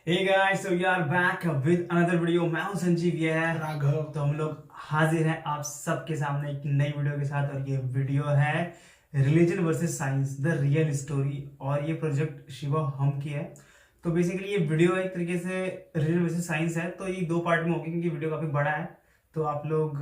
Hey guys, so we are back with another video. मैं हूं संजीव, ये है राघव। तो हम लोग हाजिर हैं आप सबके सामने एक नई वीडियो के साथ। और ये वीडियो है religion versus science the real story, और ये प्रोजेक्ट शिवोहम की है। तो बेसिकली ये वीडियो एक तरीके से रिलीजन वर्सेस साइंस है, तो ये दो पार्ट में होगी क्योंकि वीडियो काफी बड़ा है। तो आप लोग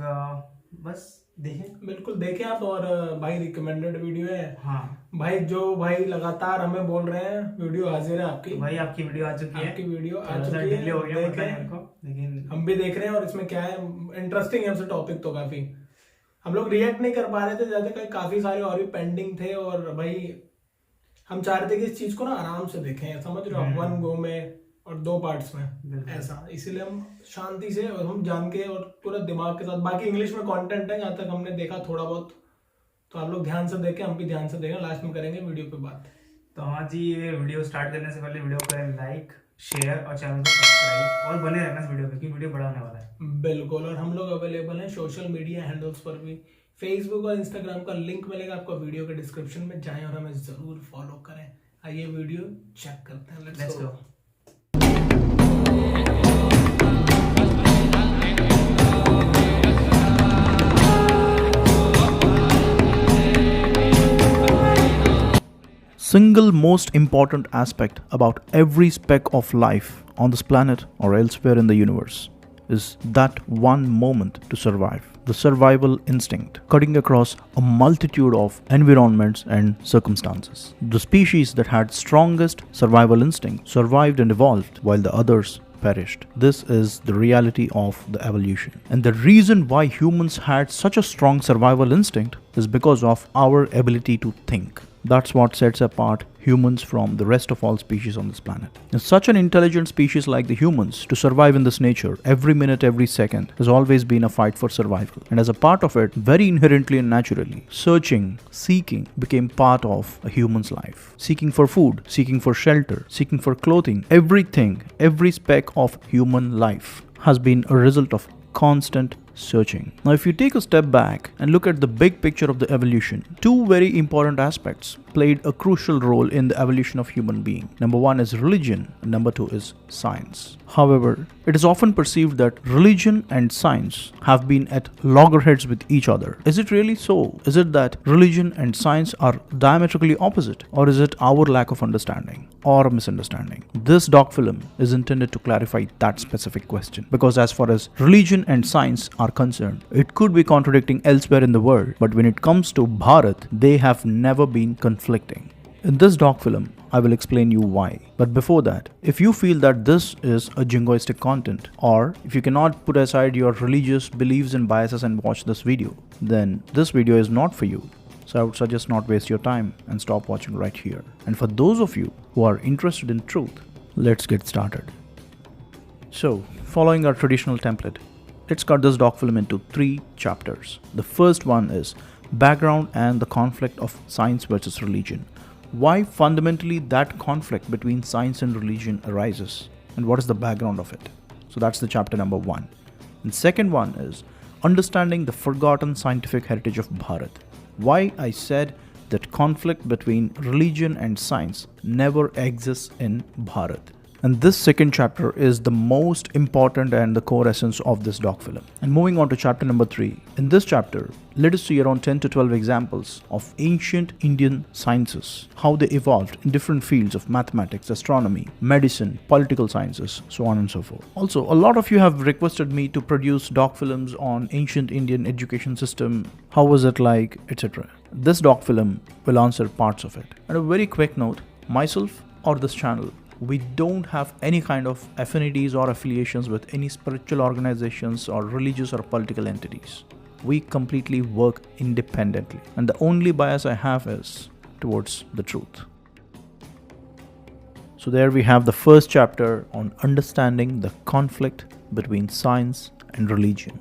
बस देखें, बिल्कुल देखें आप। और भाई रिकमेंडेड वीडियो है। हाँ भाई जो भाई लगातार हमें बोल रहे हैं वीडियो हाजिर है आपकी। भाई आपकी वीडियो आ चुकी है, आपकी वीडियो आ थोड़ा सा चुकी डिले हो गया है, पता नहीं देखें। मेरे को, लेकिन हम भी देख रहे हैं और इसमें क्या है, इंटरेस्टिंग है हमसे टॉपिक तो काफी। हम लोग रिएक्ट नहीं कर पा रहे थे ज्यादा, कहीं काफी सारे और भी पेंडिंग थे। और भाई हम चाह रहे थे कि इस चीज को ना आराम से देखें, समझ रहे हो आप, वन गो में और दो पार्ट्स में ऐसा। इसीलिए हम शांति से और हम जान के और पूरा दिमाग के साथ, बाकी इंग्लिश में कंटेंट है यहाँ तक हमने देखा थोड़ा बहुत, तो आप लोग ध्यान से देखें, हम भी ध्यान से देखें। लास्ट में करेंगे वीडियो पे बात। तो हाँ जी, ये वीडियो स्टार्ट करने से पहले वीडियो को करें लाइक, शेयर और चैनल को सब्सक्राइब, और बने रहना इस वीडियो पे क्योंकि वीडियो बड़ा होने वाला है। बिल्कुल। और हम लोग अवेलेबल हैं सोशल मीडिया हैंडल्स पर भी, फेसबुक और इंस्टाग्राम का लिंक मिलेगा आपको वीडियो के डिस्क्रिप्शन में, जाएं और हमें जरूर फॉलो करें। आइए वीडियो चेक करते हैं। Let's go. Single most important aspect about every speck of life on this planet or elsewhere in the universe is that one moment to survive, the survival instinct, cutting across a multitude of environments and circumstances. The species that had strongest survival instinct survived and evolved while the others perished. This is the reality of the evolution. And the reason why humans had such a strong survival instinct is because of our ability to think. That's what sets apart humans from the rest of all species on this planet. And such an intelligent species like the humans, to survive in this nature, every minute, every second, has always been a fight for survival. And as a part of it, very inherently and naturally, searching, seeking became part of a human's life. Seeking for food, seeking for shelter, seeking for clothing, everything, every speck of human life has been a result of constant searching. Now, if you take a step back and look at the big picture of the evolution, two very important aspects played a crucial role in the evolution of human being. Number one is religion, and number two is science. However, it is often perceived that religion and science have been at loggerheads with each other. Is it really so? Is it that religion and science are diametrically opposite, or is it our lack of understanding or misunderstanding? This doc film is intended to clarify that specific question, because as far as religion and science are concerned, it could be contradicting elsewhere in the world, but when it comes to Bharat, they have never been conflicting. In this doc film, I will explain you why. But before that, if you feel that this is a jingoistic content, or if you cannot put aside your religious beliefs and biases and watch this video, then this video is not for you. So I would suggest not waste your time and stop watching right here. And for those of you who are interested in truth, let's get started. So, following our traditional template, let's cut this doc film into 3 chapters. The first one is background and the conflict of science versus religion. Why fundamentally that conflict between science and religion arises, and what is the background of it. So that's the chapter number 1. And second one is understanding the forgotten scientific heritage of Bharat. Why I said that conflict between religion and science never exists in Bharat. And this second chapter is the most important and the core essence of this doc film. And moving on to chapter number 3. In this chapter, let us see around 10 to 12 examples of ancient Indian sciences, how they evolved in different fields of mathematics, astronomy, medicine, political sciences, so on and so forth. Also, a lot of you have requested me to produce doc films on ancient Indian education system, how was it like, etc. This doc film will answer parts of it. And a very quick note, myself or this channel, we don't have any kind of affinities or affiliations with any spiritual organizations or religious or political entities. We completely work independently, and the only bias I have is towards the truth. So there we have the first chapter on understanding the conflict between science and religion.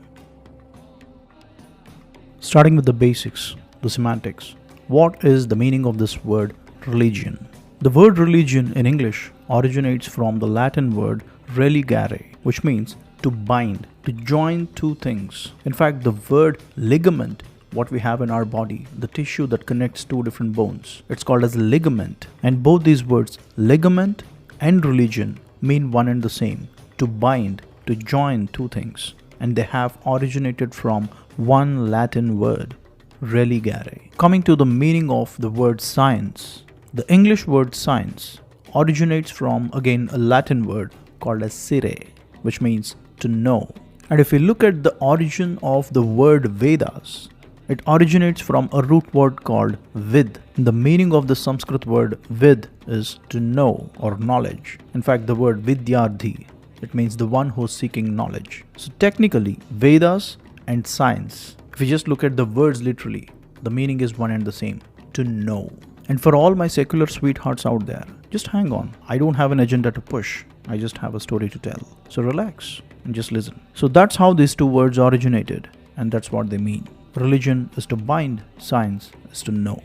Starting with the basics, the semantics. What is the meaning of this word religion? The word religion in English originates from the Latin word religare, which means to bind, to join two things. In fact, the word ligament, what we have in our body, the tissue that connects two different bones, it's called as ligament. And both these words, ligament and religion, mean one and the same: to bind, to join two things, and they have originated from one Latin word, religare. Coming to the meaning of the word science, the English word science originates from, again, a Latin word called as sire, which means to know. And if we look at the origin of the word Vedas, it originates from a root word called vid. The meaning of the Sanskrit word vid is to know or knowledge. In fact, the word vidyardhi, it means the one who is seeking knowledge. So technically, Vedas and science, if you just look at the words literally, the meaning is one and the same: to know. And for all my secular sweethearts out there, just hang on. I don't have an agenda to push. I just have a story to tell. So relax and just listen. So that's how these two words originated, and that's what they mean. Religion is to bind, science is to know.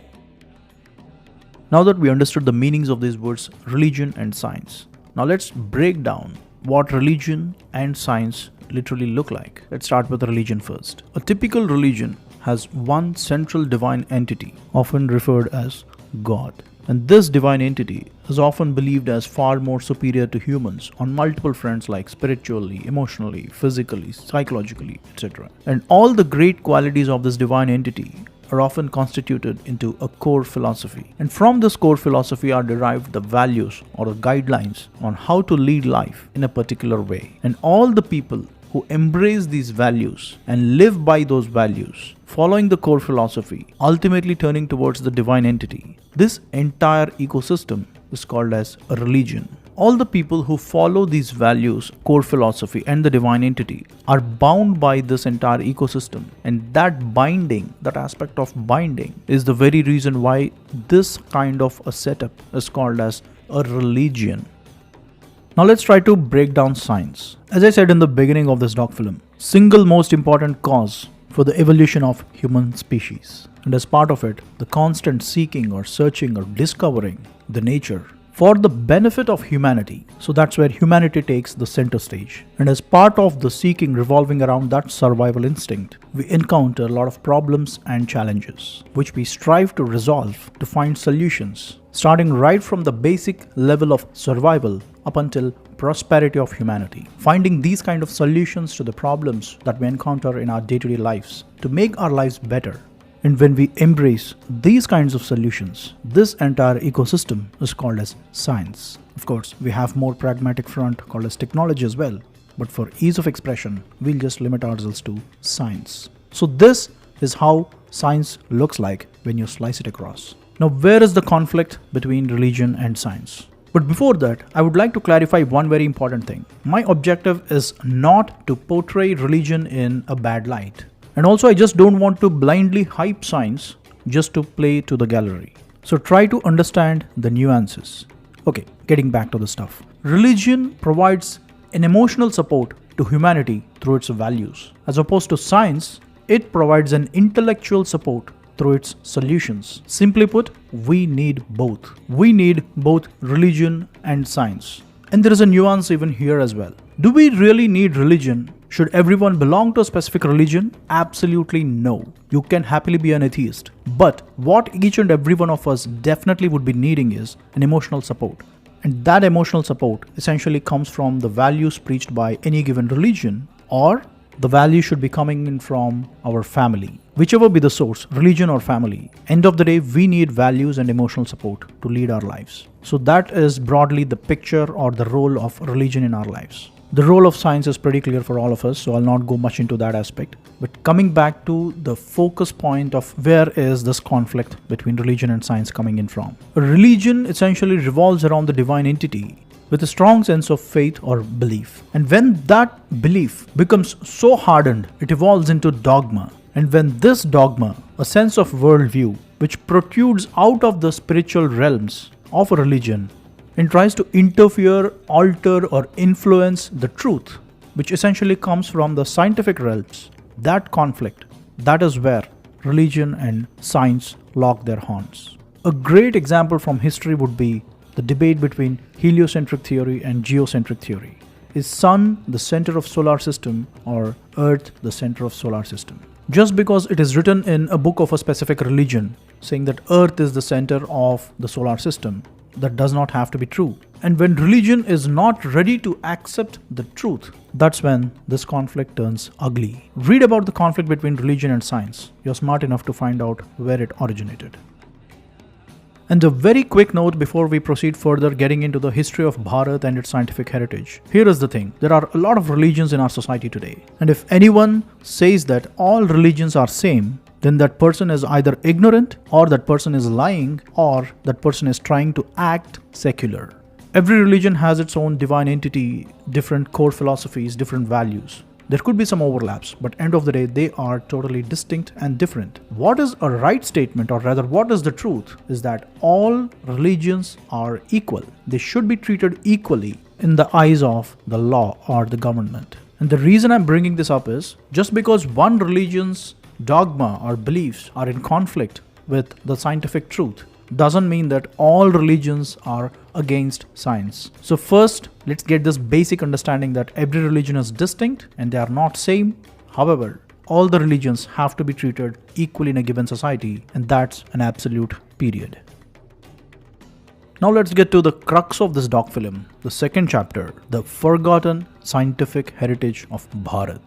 Now that we understood the meanings of these words, religion and science, now let's break down what religion and science literally look like. Let's start with religion first. A typical religion has one central divine entity, often referred as God. And this divine entity is often believed as far more superior to humans on multiple fronts, like spiritually, emotionally, physically, psychologically, etc. And all the great qualities of this divine entity are often constituted into a core philosophy. And from this core philosophy are derived the values or the guidelines on how to lead life in a particular way. And all the people who embrace these values and live by those values, following the core philosophy, ultimately turning towards the divine entity, this entire ecosystem is called as a religion. All the people who follow these values, core philosophy, and the divine entity are bound by this entire ecosystem. And that binding, that aspect of binding, is the very reason why this kind of a setup is called as a religion. Now let's try to break down science. As I said in the beginning of this doc film, single most important cause for the evolution of human species. And as part of it, the constant seeking or searching or discovering the nature for the benefit of humanity. So that's where humanity takes the center stage. And as part of the seeking revolving around that survival instinct, we encounter a lot of problems and challenges, which we strive to resolve to find solutions, starting right from the basic level of survival up until prosperity of humanity. Finding these kind of solutions to the problems that we encounter in our day-to-day lives to make our lives better. And when we embrace these kinds of solutions, this entire ecosystem is called as science. Of course, we have more pragmatic front called as technology as well, but for ease of expression, we'll just limit ourselves to science. So this is how science looks like when you slice it across. Now, where is the conflict between religion and science? But before that, I would like to clarify one very important thing. My objective is not to portray religion in a bad light. And also, I just don't want to blindly hype science just to play to the gallery. So try to understand the nuances. Okay, getting back to the stuff. Religion provides an emotional support to humanity through its values. As opposed to science, it provides an intellectual support through its solutions. Simply put, we need both. We need both religion and science. And there is a nuance even here as well. Do we really need religion? Should everyone belong to a specific religion? Absolutely no. You can happily be an atheist. But what each and every one of us definitely would be needing is an emotional support. And that emotional support essentially comes from the values preached by any given religion, or the value should be coming in from our family. Whichever be the source, religion or family, end of the day, we need values and emotional support to lead our lives. So that is broadly the picture or the role of religion in our lives. The role of science is pretty clear for all of us, so I'll not go much into that aspect. But coming back to the focus point of where is this conflict between religion and science coming in from. A religion essentially revolves around the divine entity with a strong sense of faith or belief. And when that belief becomes so hardened, it evolves into dogma. And when this dogma, a sense of worldview, which protrudes out of the spiritual realms of a religion and tries to interfere, alter, or influence the truth, which essentially comes from the scientific realms, that conflict, that is where religion and science lock their horns. A great example from history would be the debate between heliocentric theory and geocentric theory. Is Sun the center of solar system or Earth the center of solar system? Just because it is written in a book of a specific religion saying that Earth is the center of the solar system that does not have to be true. And when religion is not ready to accept the truth, that's when this conflict turns ugly. Read about the conflict between religion and science. You're smart enough to find out where it originated. And a very quick note before we proceed further getting into the history of Bharat and its scientific heritage. Here is the thing, there are a lot of religions in our society today. And if anyone says that all religions are same, then that person is either ignorant, or that person is lying, or that person is trying to act secular. Every religion has its own divine entity, different core philosophies, different values. There could be some overlaps, but end of the day, they are totally distinct and different. What is a right statement, or rather what is the truth, is that all religions are equal. They should be treated equally in the eyes of the law or the government. And the reason I'm bringing this up is, just because one religion's dogma or beliefs are in conflict with the scientific truth, doesn't mean that all religions are against science. So first, let's get this basic understanding that every religion is distinct and they are not same. However, all the religions have to be treated equally in a given society, and that's an absolute period. Now let's get to the crux of this doc film, the second chapter, the forgotten scientific heritage of Bharat.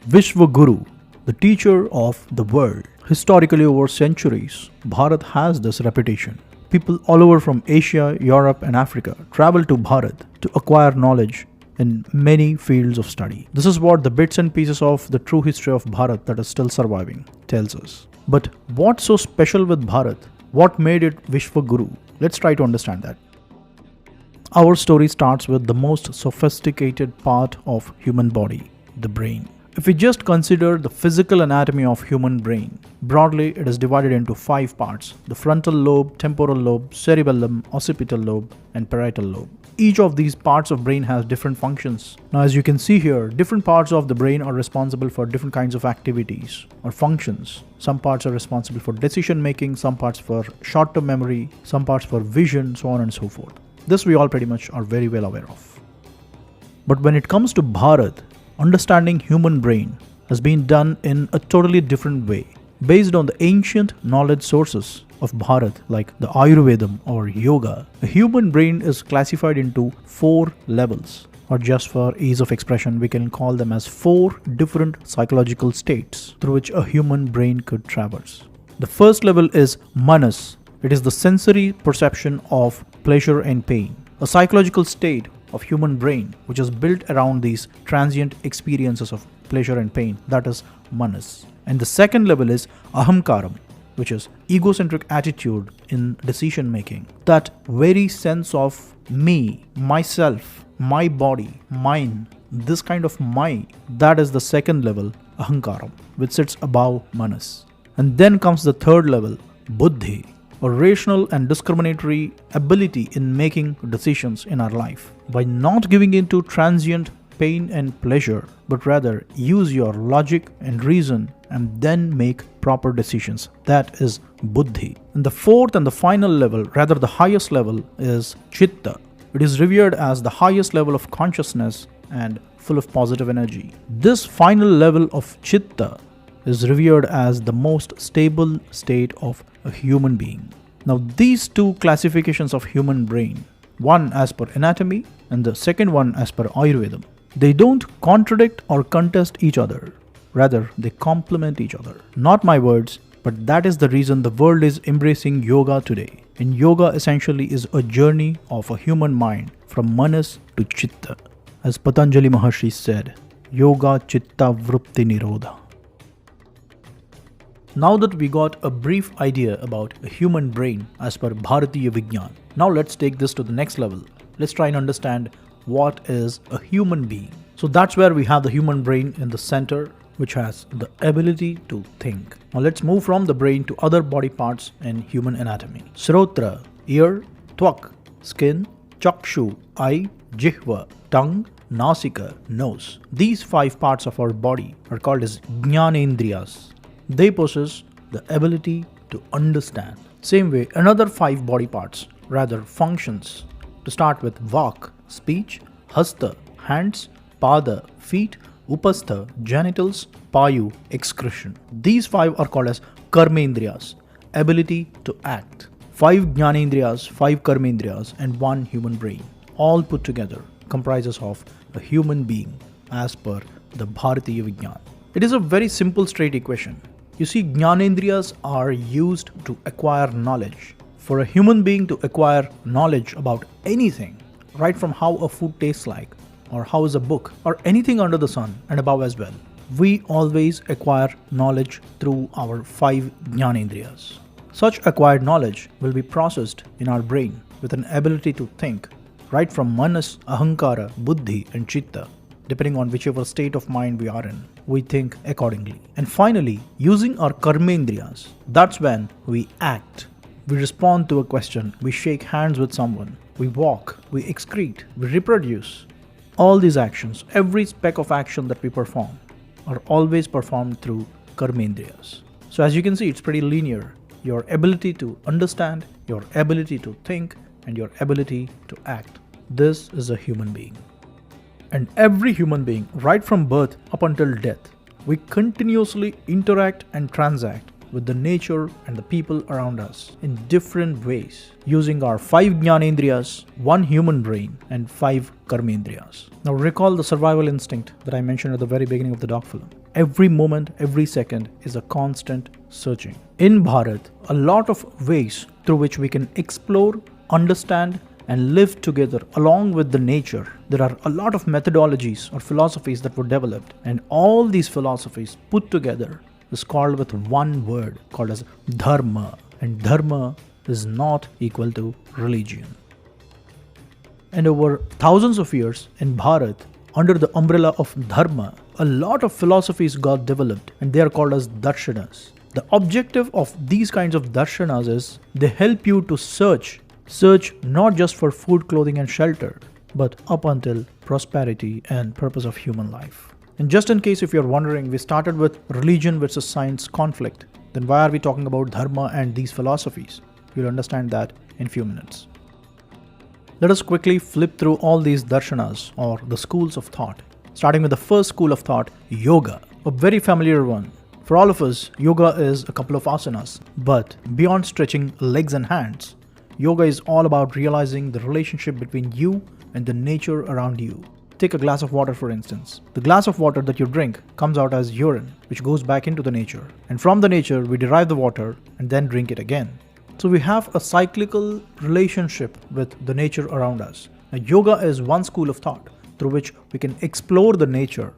Vishwaguru, the teacher of the world. Historically, over centuries, Bharat has this reputation. People all over from Asia, Europe and Africa travel to Bharat to acquire knowledge in many fields of study. This is what the bits and pieces of the true history of Bharat that is still surviving tells us. But what's so special with Bharat? What made it Vishwaguru? Let's try to understand that. Our story starts with the most sophisticated part of human body, the brain. If we just consider the physical anatomy of human brain, broadly it is divided into 5 parts: the frontal lobe, temporal lobe, cerebellum, occipital lobe and parietal lobe. Each of these parts of brain has different functions. Now as you can see here, different parts of the brain are responsible for different kinds of activities or functions. Some parts are responsible for decision making, some parts for short-term memory, some parts for vision, so on and so forth. This we all pretty much are very well aware of. But when it comes to Bharat, understanding human brain has been done in a totally different way, based on the ancient knowledge sources of Bharat like the Ayurvedam or yoga. The human brain is classified into 4 levels, or just for ease of expression we can call them as 4 different psychological states through which a human brain could traverse. The first level is manas. It is the sensory perception of pleasure and pain, a psychological state of human brain which is built around these transient experiences of pleasure and pain, that is manas. And the second level is ahamkaram, which is egocentric attitude in decision making. That very sense of me, myself, my body, mine, this kind of my, that is the second level, ahamkaram, which sits above manas. And then comes the third level, buddhi, a rational and discriminatory ability in making decisions in our life. By not giving in to transient pain and pleasure, but rather use your logic and reason and then make proper decisions. That is buddhi. And the fourth and the final level, rather the highest level, is chitta. It is revered as the highest level of consciousness and full of positive energy. This final level of chitta is revered as the most stable state of a human being. Now these 2 classifications of human brain, one as per anatomy and the second one as per Ayurvedam, they don't contradict or contest each other. Rather, they complement each other. Not my words, but that is the reason the world is embracing yoga today. And yoga essentially is a journey of a human mind from manas to chitta. As Patanjali Maharshi said, yoga chitta vritti nirodha. Now that we got a brief idea about a human brain as per Bharatiya Vigyan, now let's take this to the next level. Let's try and understand what is a human being. So that's where we have the human brain in the center, which has the ability to think. Now let's move from the brain to other body parts in human anatomy. Srotra, ear, twak, skin, chakshu, eye, jihva, tongue, nasika, nose. These 5 parts of our body are called as jnanendriyas. They possess the ability to understand. Same way, another 5 body parts, rather functions, to start with vak, speech, hasta, hands, pada, feet, upastha, genitals, payu, excretion. These 5 are called as karmendriyas, ability to act. 5 Jnanendriyas, 5 Karmendriyas, and 1 human brain, all put together, comprises of a human being as per the Bharatiya Vigyan. It is a very simple straight equation. You see, Jnanendriyas are used to acquire knowledge. For a human being to acquire knowledge about anything, right from how a food tastes like, or how is a book, or anything under the sun and above as well, we always acquire knowledge through our 5 Jnanendriyas. Such acquired knowledge will be processed in our brain with an ability to think, right from manas, ahankara, buddhi and chitta. Depending on whichever state of mind we are in, we think accordingly. And finally, using our karmendriyas, that's when we act. We respond to a question, we shake hands with someone, we walk, we excrete, we reproduce. All these actions, every speck of action that we perform, are always performed through karmendriyas. So as you can see, it's pretty linear. Your ability to understand, your ability to think, and your ability to act. This is a human being. And every human being, right from birth up until death, we continuously interact and transact with the nature and the people around us in different ways, using our 5 Jnanendriyas, 1 human brain, and 5 Karmendriyas. Now recall the survival instinct that I mentioned at the very beginning of the doc film. Every moment, every second is a constant searching. In Bharat, a lot of ways through which we can explore, understand, and live together along with the nature. There are a lot of methodologies or philosophies that were developed, and all these philosophies put together is called with one word called as Dharma, and Dharma is not equal to religion. And over thousands of years in Bharat, under the umbrella of Dharma, a lot of philosophies got developed, and they are called as darshanas. The objective of these kinds of darshanas is they help you to search not just for food, clothing and shelter, but up until prosperity and purpose of human life. And just in case if you're wondering, we started with religion versus science conflict, then why are we talking about dharma and these philosophies? You'll understand that in few minutes. Let us quickly flip through all these darshanas or the schools of thought, starting with the first school of thought, yoga, a very familiar one. For all of us, yoga is a couple of asanas, but beyond stretching legs and hands, yoga is all about realizing the relationship between you and the nature around you. Take a glass of water for instance. The glass of water that you drink comes out as urine, which goes back into the nature. And from the nature, we derive the water and then drink it again. So we have a cyclical relationship with the nature around us. Now, yoga is one school of thought through which we can explore the nature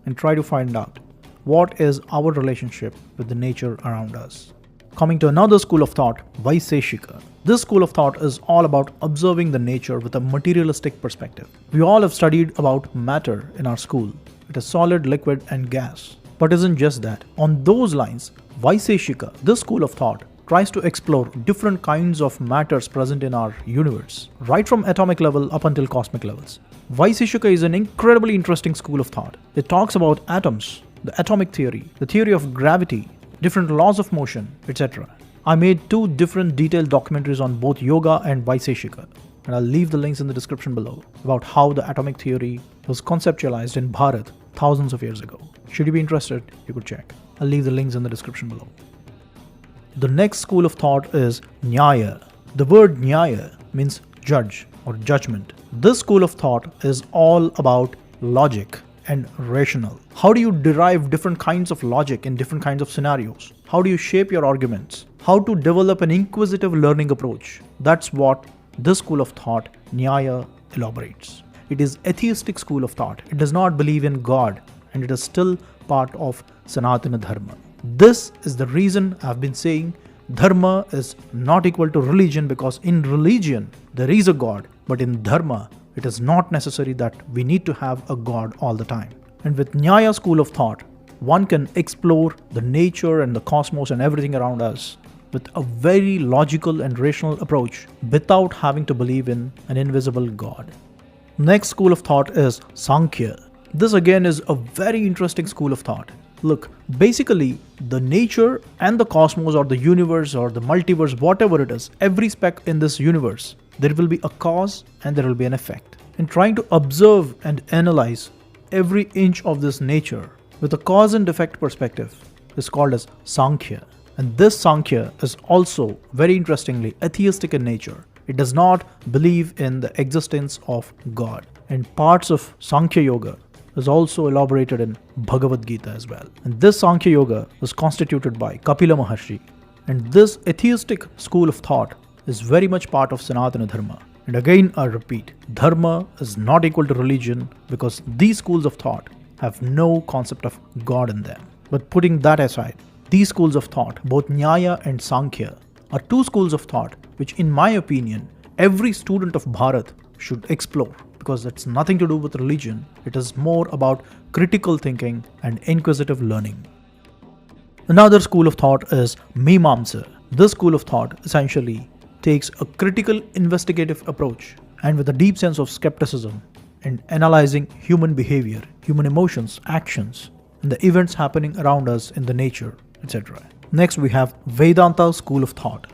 and try to find out what is our relationship with the nature around us. Coming to another school of thought, Vaiseshika. This school of thought is all about observing the nature with a materialistic perspective. We all have studied about matter in our school. It is solid, liquid and gas. But isn't just that. On those lines, Vaiseshika, this school of thought, tries to explore different kinds of matters present in our universe, right from atomic level up until cosmic levels. Vaiseshika is an incredibly interesting school of thought. It talks about atoms, the atomic theory, the theory of gravity, different laws of motion, etc. I made 2 different detailed documentaries on both yoga and Vaiseshika, and I'll leave the links in the description below about how the atomic theory was conceptualized in Bharat thousands of years ago. Should you be interested, you could check. I'll leave the links in the description below. The next school of thought is Nyaya. The word Nyaya means judge or judgment. This school of thought is all about logic and rational. How do you derive different kinds of logic in different kinds of scenarios? How do you shape your arguments? How to develop an inquisitive learning approach? That's what this school of thought, Nyaya, elaborates. It is atheistic school of thought. It does not believe in God, and it is still part of Sanatana Dharma. This is the reason I've been saying Dharma is not equal to religion, because in religion there is a God, but in Dharma it is not necessary that we need to have a God all the time. And with Nyaya school of thought, one can explore the nature and the cosmos and everything around us with a very logical and rational approach without having to believe in an invisible God. Next school of thought is Sankhya. This again is a very interesting school of thought. Look, basically the nature and the cosmos or the universe or the multiverse, whatever it is, every speck in this universe, there will be a cause and there will be an effect. And trying to observe and analyze every inch of this nature with a cause and effect perspective is called as Sankhya. And this Sankhya is also, very interestingly, atheistic in nature. It does not believe in the existence of God. And parts of Sankhya Yoga is also elaborated in Bhagavad Gita as well. And this Sankhya Yoga is constituted by Kapila Maharshi. And this atheistic school of thought is very much part of Sanatana Dharma. And again, I repeat, Dharma is not equal to religion because these schools of thought have no concept of God in them. But putting that aside, these schools of thought, both Nyaya and Sankhya, are two schools of thought which, in my opinion, every student of Bharat should explore, because it's nothing to do with religion. It is more about critical thinking and inquisitive learning. Another school of thought is Mimamsa. This school of thought essentially takes a critical investigative approach and with a deep sense of skepticism in analyzing human behavior, human emotions, actions, and the events happening around us in the nature, etc. Next, we have Vedanta school of thought.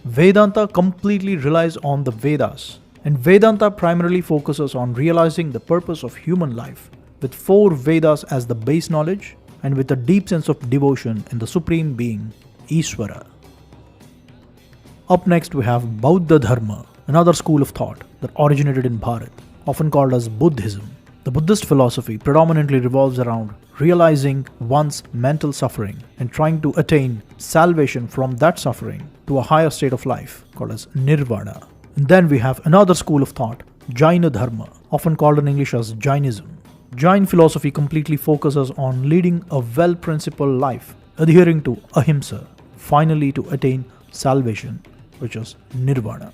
Vedanta completely relies on the Vedas, and Vedanta primarily focuses on realizing the purpose of human life with 4 Vedas as the base knowledge and with a deep sense of devotion in the Supreme Being, Ishvara. Up next, we have Bauddha Dharma, another school of thought that originated in Bharat, often called as Buddhism. The Buddhist philosophy predominantly revolves around realizing one's mental suffering and trying to attain salvation from that suffering to a higher state of life called as Nirvana. And then we have another school of thought, Jaina Dharma, often called in English as Jainism. Jain philosophy completely focuses on leading a well-principled life, adhering to ahimsa, finally to attain salvation, which is Nirvana.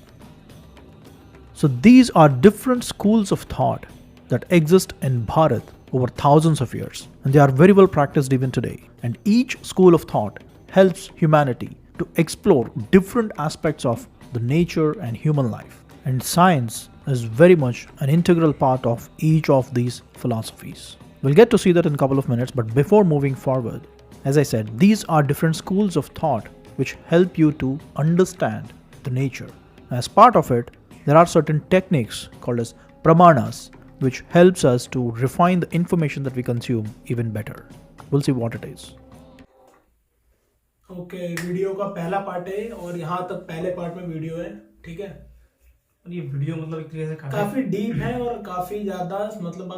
So these are different schools of thought that exist in Bharat over thousands of years, and they are very well practiced even today. And each school of thought helps humanity to explore different aspects of the nature and human life. And science is very much an integral part of each of these philosophies. We'll get to see that in a couple of minutes, but before moving forward, as I said, these are different schools of thought which help you to understand the nature. As part of it, there are certain techniques called as pramanas, which helps us to refine the information that we consume even better. We'll see what it is. Okay, video का पहला part है और यहाँ तक पहले part में video है, ठीक है। और ये वीडियो मतलब एक तरीके से काफी डीप है और काफी ज्यादा मतलब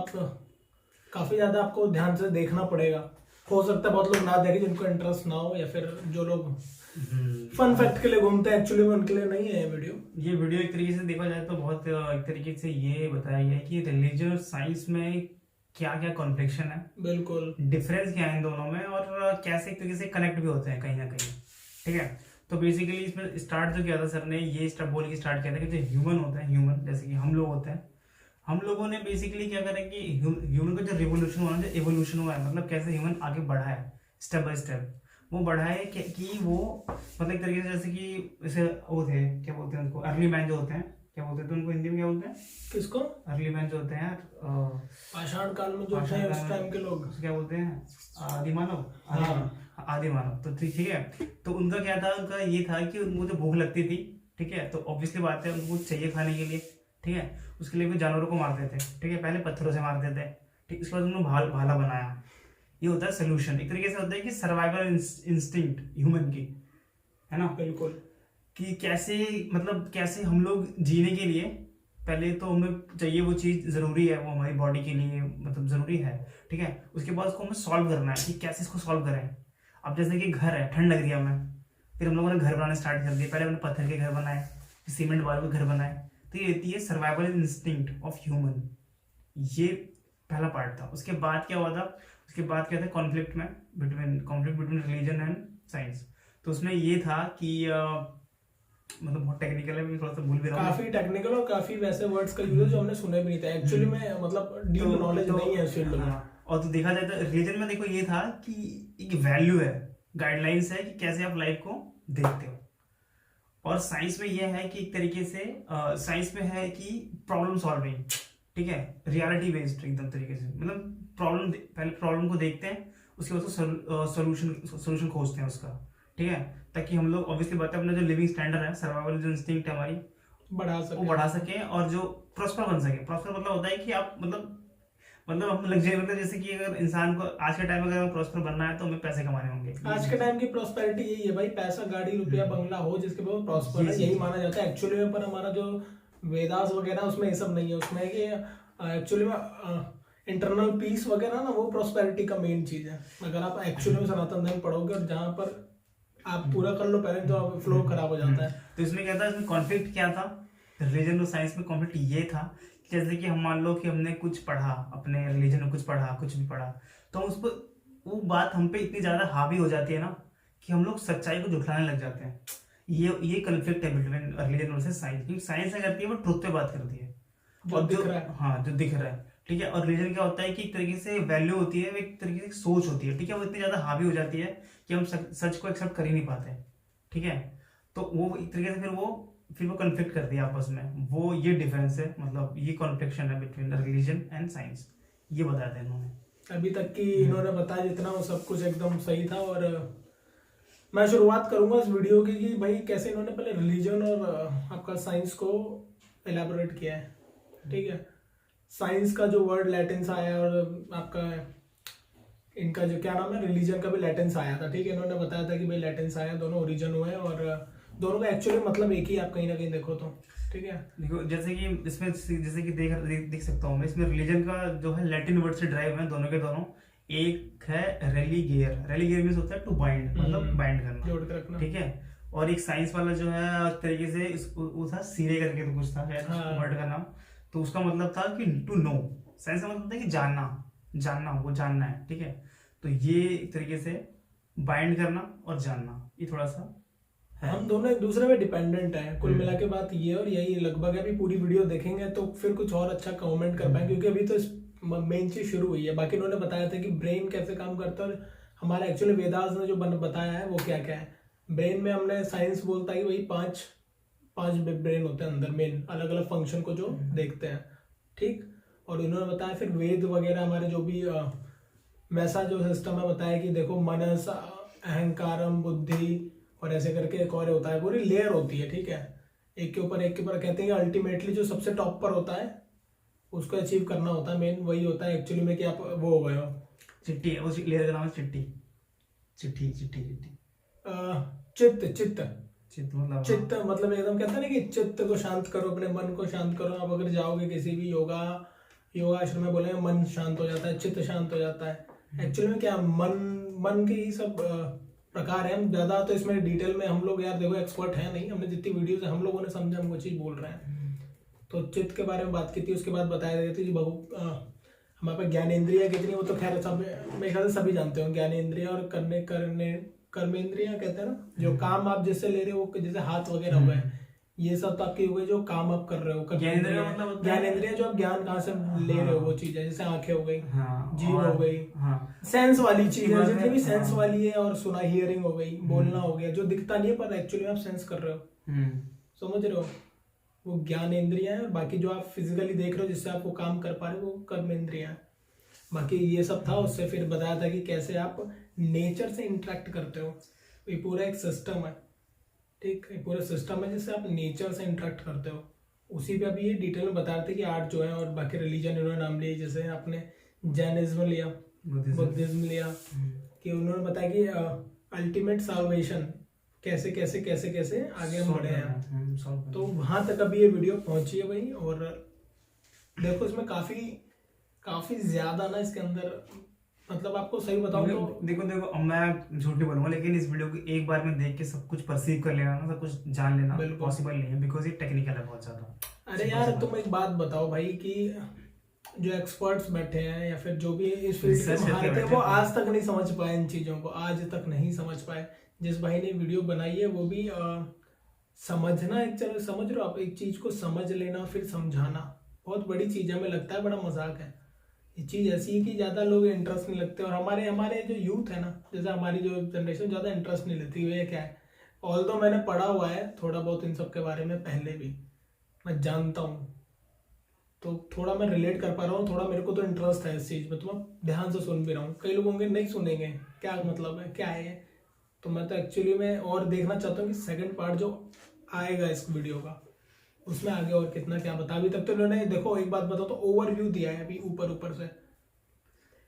आपको ध्यान से देखना पड़ेगा। हो सकता है बहुत लोग ना देखें जिनको इंटरेस्ट ना हो, या फिर जो लोग फन फैक्ट के लिए घूमते हैं, एक्चुअली में उनके लिए नहीं है ये वीडियो एक तरीके से देखा जाए तो बहुत एक तरीके से ये बताया गया है कि रिलीजन साइंस में क्या क्या कॉन्फ्लिक्शन है, बिल्कुल डिफरेंस क्या है इन दोनों में, और कैसे एक तरीके से कनेक्ट भी होते हैं कहीं ना कहीं, ठीक है। तो बेसिकली इसमें स्टार्ट जो किया था सर ने, ये बोल के स्टार्ट किया था कि जो ह्यूमन होता है, ह्यूमन जैसे कि हम लोग होते हैं, हम लोगों ने बेसिकली क्या करा कि ह्यूमन का जो रिवोल्यूशन हुआ, जो एवोल्यूशन हुआ है, मतलब कैसे ह्यूमन आगे बढ़ा है स्टेप बाय स्टेप, वो बढ़ा है कि वो मतलब एक तरीके से जैसे कि जैसे वो थे, क्या बोलते हैं उनको, अर्ली मैन जो होते हैं, क्या बोलते थे उनको हिंदी में, क्या बोलते हैं, किसको, अर्ली मैन जो होते हैं पाषाण काल में जो थे उस टाइम के लोग, क्या बोलते हैं, आदि मानव, आदि मानव। तो ठीक है, तो उनका क्या था, उनका ये था कि उनको जो भूख लगती थी, ठीक है, तो ऑब्वियसली बात है उनको चाहिए खाने के लिए, ठीक है, उसके लिए भी जानवरों को मारते थे, ठीक है, पहले पत्थरों से मारते थे, ठीक, उसके बाद उन्होंने भाला बनाया। ये होता है सोल्यूशन, एक तरीके से होता है कि सर्वाइवल इंस्टिंक्ट ह्यूमन की, है ना, बिल्कुल, कि कैसे मतलब कैसे हम लोग जीने के लिए पहले तो हमें चाहिए वो चीज़ ज़रूरी है, वो हमारी बॉडी के लिए मतलब ज़रूरी है, ठीक है, उसके बाद उसको हमें सॉल्व करना है कि कैसे इसको सॉल्व करें। अब जैसे कि घर है, ठंड लग रही है हमें, फिर हम लोगों ने घर बनाने स्टार्ट कर दिए, पहले हमने पत्थर के घर बनाए, फिर सीमेंट वालों के घर बनाए, तो ये रहती है सर्वाइवल इंस्टिंक्ट ऑफ ह्यूमन। ये पहला पार्ट था। उसके बाद क्या हुआ था, उसके बाद क्या था, conflict between religion and science. तो उसमें ये था कि मतलब बहुत टेक्निकल है, मैं थोड़ा सा भूल भी रहा हूँ, काफी टेक्निकल और काफी वैसे वर्ड्स का यूज जो हमने सुने भी नहीं थे एक्चुअली में, मतलब डीप नॉलेज नहीं है इस फील्ड में। और तो देखा जाए तो रिलीजन में देखो ये था कि एक वैल्यू है, गाइडलाइंस है कि कैसे आप लाइफ को देखते हो, और साइंस में यह है कि एक तरीके से साइंस में है कि प्रॉब्लम सॉल्विंग, ठीक है, रियलिटी बेस्ड एकदम तरीके से, मतलब पहले प्रॉब्लम को देखते हैं, उसके बाद सोल्यूशन खोजते हैं उसका, ठीक है, ताकि हम लोग ऑब्वियसली बात है अपना जो लिविंग स्टैंडर्ड है, सर्वाइवल जो इंस्टिंक्ट है हमारी, बढ़ा सके और जो प्रॉस्पर बन सके। प्रॉस्पर मतलब होता है कि आप मतलब मतलब हम लग्जरी, मतलब जैसे कि अगर इंसान को आज के टाइम में अगर प्रॉस्पर बनना है तो हमें पैसे कमाने होंगे। आज के टाइम की प्रॉस्पेरिटी यही है भाई, पैसा, गाड़ी, रुपया, बंगला हो जिसके पास प्रॉस्पर है, यही माना जाता है एक्चुअली में। पर हमारा जो वेदास वगैरह उसमें ये सब नहीं है। उसमें कि एक्चुअली में इंटरनल पीस वगैरह ना, वो प्रॉस्पेरिटी का मेन चीज है। अगर आप एक्चुअली में सनातन धर्म पढ़ोगे और जहाँ पर आप पूरा कर लो पहले, तो फ्लो खराब हो जाता है। तो इसमें क्या था, इसमें कॉन्फ्लिक्ट क्या था, रिलीजन और साइंस में कॉन्फ्लिक्ट ये था, जैसे कि हम मान लो कि हमने कुछ पढ़ा, अपने रिलीजन में कुछ पढ़ा, कुछ भी पढ़ा, तो उस पर वो बात हम पे इतनी ज्यादा हावी हो जाती है ना कि हम लोग सच्चाई को झुठलाने लग जाते हैं। ये कॉन्फ्लिक्ट है बिटवीन रिलीजन वर्सेस साइंस, क्योंकि साइंस क्या करती है, वो ट्रुथ पे बात करती है, और दिख रहा है। हाँ, जो दिख रहा है, ठीक है। और रिलीजन क्या होता है कि एक तरीके से वैल्यू होती है, एक तरीके से सोच होती है, ठीक है। वो इतनी ज्यादा हावी हो जाती है कि हम सच को एक्सेप्ट कर ही नहीं पाते, ठीक है। तो वो एक तरीके से फिर वो कॉन्फ्लिक्ट करती है आपस में। वो ये डिफरेंस है, मतलब ये कॉन्फ्लिक्शन है बिटवीन रिलीजन एंड साइंस, ये बताया था इन्होंने। अभी तक की इन्होंने बताया जितना, वो सब कुछ एकदम सही था। और मैं शुरुआत करूंगा इस वीडियो की कि भाई कैसे इन्होंने पहले रिलीजन और आपका साइंस को एलैबोरेट किया है, ठीक है। साइंस का जो वर्ड लैटिन से आया, और आपका इनका जो क्या नाम है, रिलीजन का भी लैटिन से आया था, ठीक है। इन्होंने बताया था कि भाई लैटिन से आया, दोनों ओरिजिन हुए, और दोनों का एक्चुअली मतलब एक ही, आप कहीं ना कहीं देखो तो, ठीक है। देखो जैसे कि इसमें जैसे कि देख सकता हूँ मैं, इसमें रिलीजन का जो है लैटिन वर्ड से ड्राइव है दोनों के दोनों। एक है रेलीगियर मींस होता है टू बाइंड, मतलब बाइंड करना, जोड़ के रखना, ठीक है। और एक साइंस वाला जो है एक तरीके से वो था सीरे करके तो कुछ था वर्ड का नाम, तो उसका मतलब था कि टू नो। साइंस का मतलब था कि जानना, वो जानना है, ठीक है। तो ये एक तरीके से बाइंड करना और जानना, ये थोड़ा सा हम दोनों एक दूसरे पे डिपेंडेंट हैं। कुल मिला के बात ये, और यही लगभग है। अभी पूरी वीडियो देखेंगे तो फिर कुछ और अच्छा कमेंट कर पाएंगे, क्योंकि अभी तो मेन चीज शुरू हुई है। बाकी उन्होंने बताया था कि ब्रेन कैसे काम करता है, और हमारा एक्चुअली वेदास ने जो बताया है वो क्या क्या है। ब्रेन में हमने साइंस बोलता है कि वही पांच ब्रेन होते हैं अंदर, मेन अलग अलग फंक्शन को जो देखते हैं, ठीक। और इन्होंने बताया फिर वेद वगैरह हमारे जो भी वैसा जो सिस्टम है, बताया कि देखो मनस, अहंकारम, बुद्धि, और ऐसे करके एक और होता है, पूरी लेयर होती है, ठीक है। एक के ऊपर कहते हैं कि अल्टीमेटली जो सबसे टॉप पर होता है उसको अचीव करना होता है। मेन वही होता है एक्चुअली में कि आप वो हो गए हो। चिट्ठी, वो लेयर का नाम है चिट्ठी। चित्त मतलब एकदम कहते हैं ना कि चित्त को शांत करो, अपने मन को शांत करो। आप अगर जाओगे किसी भी योगा आश्रम में, बोले मन शांत हो जाता है, चित्त शांत हो जाता है। एक्चुअली में क्या मन के ही सब प्रकार है। हम ज्यादा तो इसमें डिटेल में हम लोग यार देखो एक्सपर्ट है नहीं, हमने जितनी वीडियोस हम लोगों ने समझा हम वो चीज बोल रहे हैं। तो चित्त के बारे में बात की थी, उसके बाद बताया गया था कि हमारे पास ज्ञानेंद्रिया कितनी, वो तो खैर सब मेरे ख्याल से सभी जानते हो। ज्ञानेंद्रिया और कर्मेंद्रिया कहते हैं ना, जो काम आप जिससे ले रहे हो, जैसे हाथ वगैरह हो गए, ये सब तो आपकी हो गई जो काम आप कर रहे हो। ज्ञानेंद्रिया जो आप ज्ञान कहाँ से ले रहे हो, वो चीज है। जैसे आंखें हो गई, जीभ हो गई, सेंस वाली चीज है, जितनी भी सेंस वाली है। और सुना, हियरिंग हो गई, बोलना हो गया, जो दिखता नहीं है पर एक्चुअली आप सेंस कर रहे हो, समझ रहे हो, वो ज्ञानेंद्रिया है। और बाकी जो आप फिजिकली देख रहे हो जिससे आप वो काम कर पा रहे हो, वो कर्मेंद्रिया है। बाकी ये सब था। उससे फिर बताया था कि कैसे आप नेचर से इंटरेक्ट करते हो। ये पूरा एक सिस्टम है, ठीक है, पूरा सिस्टम है जिससे आप नेचर से इंटरेक्ट करते हो। उसी पे अभी ये डिटेल में बता रहे थे कि आर्ट जो है, और बाकी रिलीजन इन्होंने नाम लिए, जैसे आपने जैनिज्म लिया, बुद्धिज्म लिया, कि उन्होंने बताया कि अल्टीमेट साल्वेशन कैसे कैसे कैसे कैसे आगे हम बढ़े हैं। तो वहां तक अभी ये वीडियो पहुंची है भाई। और देखो इसमें काफी ज्यादा ना इसके अंदर, मतलब आपको सही बताऊं तो देखो मैं झूठ नहीं बोलूंगा, लेकिन इस वीडियो को एक बार में देख के सब कुछ परसीव कर लेना ना, सब कुछ जान लेना पॉसिबल नहीं है, बिकॉज ये टेक्निकल है बहुत ज्यादा। अरे यार तुम एक बात बताओ भाई, कि जो एक्सपर्ट्स बैठे हैं या फिर जो भी इस फील्ड के माहिर थे, वो आज तक नहीं समझ पाए इन चीजों को, आज तक नहीं समझ पाए। जिस भाई ने वीडियो बनाई है वो भी समझना, एक चलो समझ रहे हो आप, एक चीज को समझ लेना फिर समझाना बहुत बड़ी चीज है। हमें लगता है बड़ा मजाक है, ये चीज ऐसी है कि ज्यादा लोग इंटरेस्ट नहीं लगते। और हमारे जो यूथ है ना, जैसे हमारी जो जनरेशन ज्यादा इंटरेस्ट नहीं लेती। ये क्या है, ऑल्दो मैंने पढ़ा हुआ है थोड़ा बहुत इन सब के बारे में, पहले भी मैं जानता हूँ, तो थोड़ा मैं रिलेट कर पा रहा हूँ, थोड़ा मेरे को तो इंटरेस्ट है इस चीज में, तो मैं ध्यान से सुन भी रहा हूँ। कई लोग होंगे नहीं सुनेंगे, क्या मतलब है, क्या है। तो मैं तो एक्चुअली में और देखना चाहता हूँ कि सेकंड पार्ट जो आएगा इस वीडियो का, उसमें आगे और कितना क्या बता। अभी तक तो इन्होंने देखो एक बात बताओ तो ओवरव्यू दिया है अभी ऊपर से,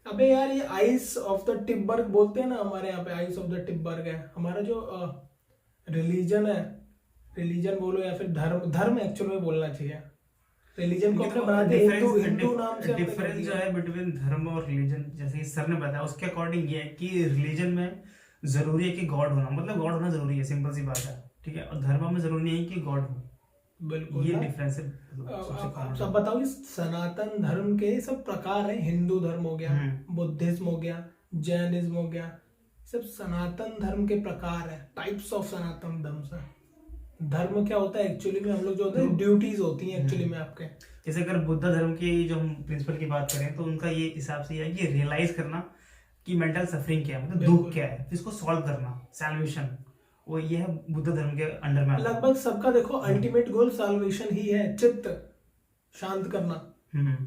अबे यार ये आइस ऑफ द टिब्बर्ग बोलते हैं ना, हमारे यहाँ पे आइस ऑफ द टिब्बर्ग है हमारा जो रिलीजन है, रिलीजन बोलो या फिर धर्म, धर्म एक्चुअल में बोलना चाहिए। रिलीजन को अपने बना दिया हिंदू नाम से। डिफरेंस जो है बिटवीन धर्म और रिलीजन, जैसे कि सर ने बताया उसके अकॉर्डिंग ये है कि रिलीजन में जरूरी है कि गॉड होना, मतलब गॉड होना जरूरी है, सिंपल सी बात है, ठीक है। और धर्म में जरूरी नहीं है कि गॉड हो। बिल्कुल, ये डिफरेंस है। आप सब बताओ कि सनातन धर्म के सब प्रकार हैं। हिंदू धर्म हो गया, बुद्धिज्म हो गया, जैनिज्म हो गया, सब सनातन धर्म के प्रकार है, टाइप्स ऑफ सनातन धर्म से। धर्म क्या होता है एक्चुअली में, हम लोग जो होते हैं ड्यूटीज होती हैं एक्चुअली में आपके। जैसे अगर बुद्ध धर्म की जो हम प्रिंसिपल की बात करें तो उनका ये हिसाब से है कि रियलाइज करना कि मेंटल सफरिंग क्या है, मतलब दुख क्या है, फिर इसको सॉल्व करना, सैल्वेशन, वो ये है बुद्ध धर्म के अंडर में। लगभग सबका देखो अल्टीमेट गोल सॉल्वेशन ही है, चित्त शांत करना।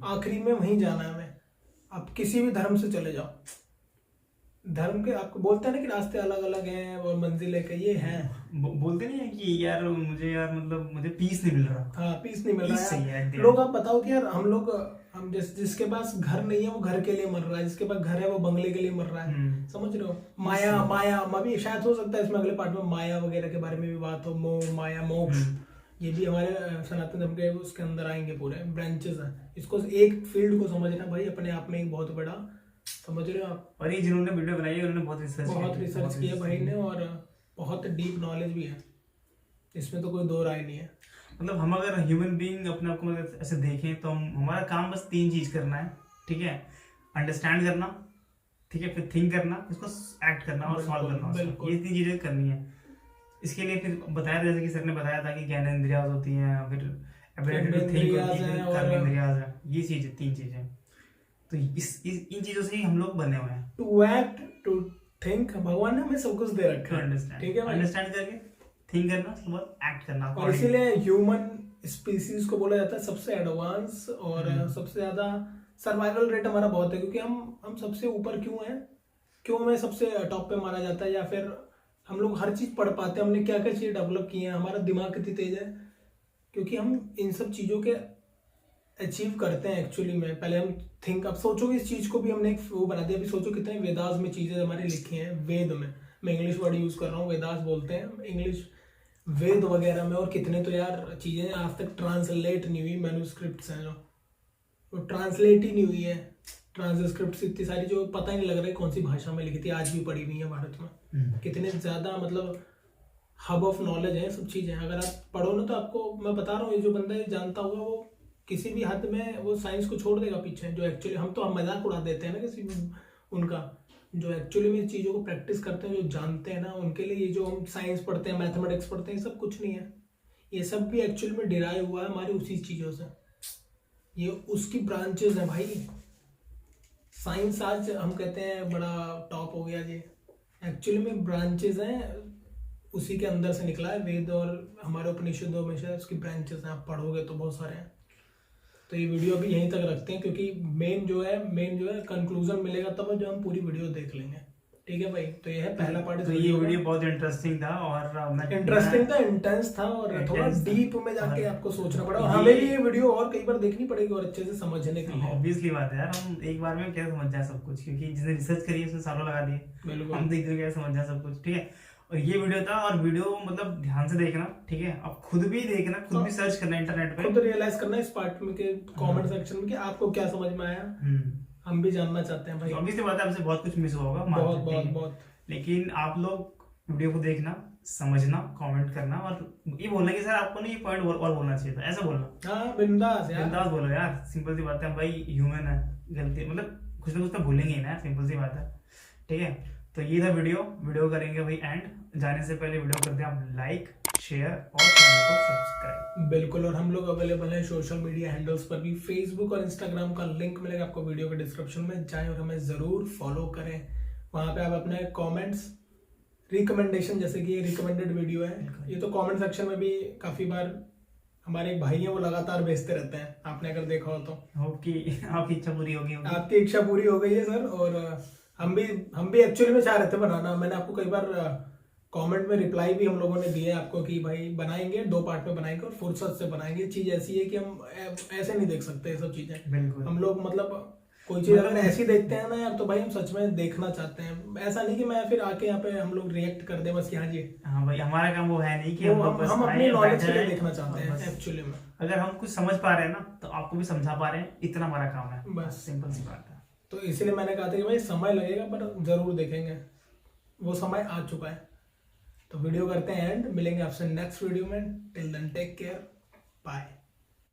आखिरी में वहीं जाना है हमें। आप किसी भी धर्म से चले जाओ, धर्म के आपको बोलते हैं ना कि रास्ते अलग अलग हैं और मंजिलें के ये हैं। बोलते नहीं है कि यार मतलब मुझे पीस नहीं मिल रहा। हाँ, पीस नहीं मिल रहा है। लोग आप बताओ कि यार हम जिसके पास घर नहीं है वो घर के लिए मर रहा है, जिसके पास घर है वो बंगले के लिए मर रहा है। समझ रहे हो? माया अभी शायद हो सकता है इसमें अगले पार्ट में माया वगैरह के बारे में भी बात हो। मोह, माया, मोक्ष, ये भी हमारे सनातन धर्म के उसके अंदर आएंगे, पूरे ब्रांचेस हैं। इसको एक फील्ड को समझना भाई अपने आप में एक बहुत बड़ा, समझ रहे हो आप? और ये जिन्होंने वीडियो बनाई है उन्होंने बहुत रिसर्च किया भाई ने, और बहुत डीप नॉलेज भी है, इसमें तो कोई दो राय नहीं है। मतलब हम अगर ह्यूमन बीइंग अपने आप को मतलब ऐसे देखें तो हमारा काम बस 3 चीज करना है, ठीक है। अंडरस्टैंड करना, ठीक है, फिर थिंक करना, इसको एक्ट करना और सॉल्व करना, ये 3 चीजें करनी है। इसके लिए फिर बताया जैसे कि सर ने बताया था कि ज्ञानेंद्रियाज होती हैं, फिर एबिलिटी टू थिंक होती है, कर्मेंद्रियाज है, ये चीजें 3 चीजें। तो इन चीजों से ही हम लोग बने हुए हैं। टू एक्ट, टू थिंक, भगवान ने हमें सब कुछ दे रखा है, अंडरस्टैंड, ठीक है, अंडरस्टैंड करके थिंक करना, उसके बाद एक्ट करना। और इसीलिए ह्यूमन स्पीसीज को बोला जाता है सबसे एडवांस, और सबसे ज्यादा सर्वाइवल रेट हमारा बहुत है, क्योंकि हम सबसे ऊपर क्यों हैं, क्यों हमें सबसे टॉप पे माना जाता है, या फिर हम लोग हर चीज पढ़ पाते हैं, हमने क्या क्या चीजें डेवलप की हैं, हमारा दिमाग कितनी तेज है, क्योंकि हम इन सब चीजों के अचीव करते हैं एक्चुअली में। पहले हम थिंक, अब सोचो इस चीज को भी हमने एक वो बना दिया। अभी सोचो कितने वेदास में चीजें हमारी लिखी हैं, वेद में, मैं इंग्लिश वर्ड यूज कर रहा हूँ, वेदास बोलते हैं इंग्लिश, वेद वगैरह में। और कितने तो यार चीजें आज तक ट्रांसलेट नहीं हुई, मैन्युस्क्रिप्ट्स हैं जो वो ट्रांसलेट ही नहीं हुई है, ट्रांसक्रिप्ट इतनी सारी जो पता ही नहीं लग रहा है कौन सी भाषा में लिखी थी, आज भी पड़ी हुई है भारत में। कितने ज्यादा मतलब हब ऑफ नॉलेज है सब चीजें। अगर आप पढ़ो ना तो आपको मैं बता रहा हूँ, ये जो बंदा जानता होगा वो किसी भी हद में वो साइंस को छोड़ देगा पीछे। जो एक्चुअली हम मजाक उड़ा देते हैं ना किसी उनका, जो एक्चुअली में चीज़ों को प्रैक्टिस करते हैं, जो जानते हैं ना, उनके लिए ये जो हम साइंस पढ़ते हैं, मैथमेटिक्स पढ़ते हैं, ये सब कुछ नहीं है। ये सब भी एक्चुअली में डिराइव हुआ है हमारी उसी चीज़ों से, ये उसकी ब्रांचेस हैं भाई। साइंस आज हम कहते हैं बड़ा टॉप हो गया, ये एक्चुअली में ब्रांचेस हैं, उसी के अंदर से निकला है। वेद और हमारे उपनिषदों में से उसकी ब्रांचेस हैं, आप पढ़ोगे तो बहुत सारे हैं। तो ये वीडियो अभी यहीं तक रखते हैं, क्योंकि मेन जो है कंक्लूजन मिलेगा तब जो हम पूरी वीडियो देख लेंगे, ठीक है भाई। तो ये है पहला पार्ट। तो ये वीडियो बहुत इंटरेस्टिंग था, और इंटरेस्टिंग था, इंटेंस था, और थोड़ा डीप में जाके आपको सोचना पड़ा, और हमें भी ये वीडियो और कई बार देखनी पड़ेगी और अच्छे से समझने के लिए। ऑब्वियसली बात है यार, हम एक बार में क्या समझ जाए सब कुछ, क्योंकि जिसने रिसर्च करी है उसने सालों लगा दिए, हम देख क्या समझ जाए सब कुछ, ठीक है। और ये वीडियो था, और वीडियो मतलब ध्यान से देखना, ठीक है। अब खुद भी देखना, खुद भी सर्च करना इंटरनेट पे, खुद रियलाइज करना इस पार्ट में के कमेंट सेक्शन में कि आपको क्या समझ में आया। हम भी जानना चाहते हैं भाई। ऑब्वियसली बात है, हमसे बहुत कुछ मिस हुआ होगा, बहुत। लेकिन आप लोग वीडियो को देखना, समझना, कमेंट करना, और ये बोलना कि सर आपको ना ये पॉइंट और बोलना चाहिए था, ऐसा बोलना। हाँ, बिंदास बोलो यार, सिंपल सी बात है भाई, ह्यूमन है, गलती मतलब कुछ ना कुछ तो भूलेंगे ही ना, सिंपल सी बात है, ठीक है। तो ये था वीडियो करेंगे भाई एंड। जाने से पहले वीडियो करते हैं आप लाइक, शेयर और चैनल को सब्सक्राइब। बिल्कुल, और हम लोग अवेलेबल हैं सोशल मीडिया हैंडल्स पर भी, फेसबुक और इंस्टाग्राम का लिंक मिलेगा आपको वीडियो के डिस्क्रिप्शन में, जाएं और हमें जरूर फॉलो करें। वहां पे आप अपने कमेंट्स, रिकमेंडेशन, जैसे कि ये रिकमेंडेड वीडियो है, ये तो कमेंट सेक्शन में भी काफी बार हमारे एक भाई हैं वो लगातार भेजते रहते हैं, आपने अगर देखा हो तो। आपकी इच्छा पूरी होगी। आपकी इच्छा पूरी हो गई है सर, और हम भी एक्चुअली में चाह रहे थे बनाना। मैंने आपको कई बार कमेंट में रिप्लाई भी हम लोगों ने दिए आपको कि भाई बनाएंगे, 2 पार्ट में बनाएंगे और फुर्सत से बनाएंगे। चीज ऐसी है कि हम ऐसे नहीं देख सकते ये सब चीजें, हम लोग मतलब कोई चीज अगर ऐसी देखते हैं ना यार तो भाई हम सच में देखना चाहते हैं। ऐसा नहीं कि मैं फिर आके यहाँ पे हम लोग रिएक्ट कर दे बस यहाँ जी। हाँ भाई, हमारा काम वो है नहीं कि हम लोग बस हम अपनी आए, नॉलेज के बैठे लिए हैं, देखना चाहते और हैं बस एक्चुअली में। अगर हम कुछ समझ पा रहे हैं ना तो आपको भी समझा पा रहे हैं, इतना हमारा काम है, बस सिंपल सी बात है। तो इसीलिए मैंने कहा था कि भाई समय लगेगा पर जरूर देखेंगे, वो समय आ चुका है। तो वीडियो करते हैं एंड, मिलेंगे आपसे नेक्स्ट वीडियो में। Till then take care, bye.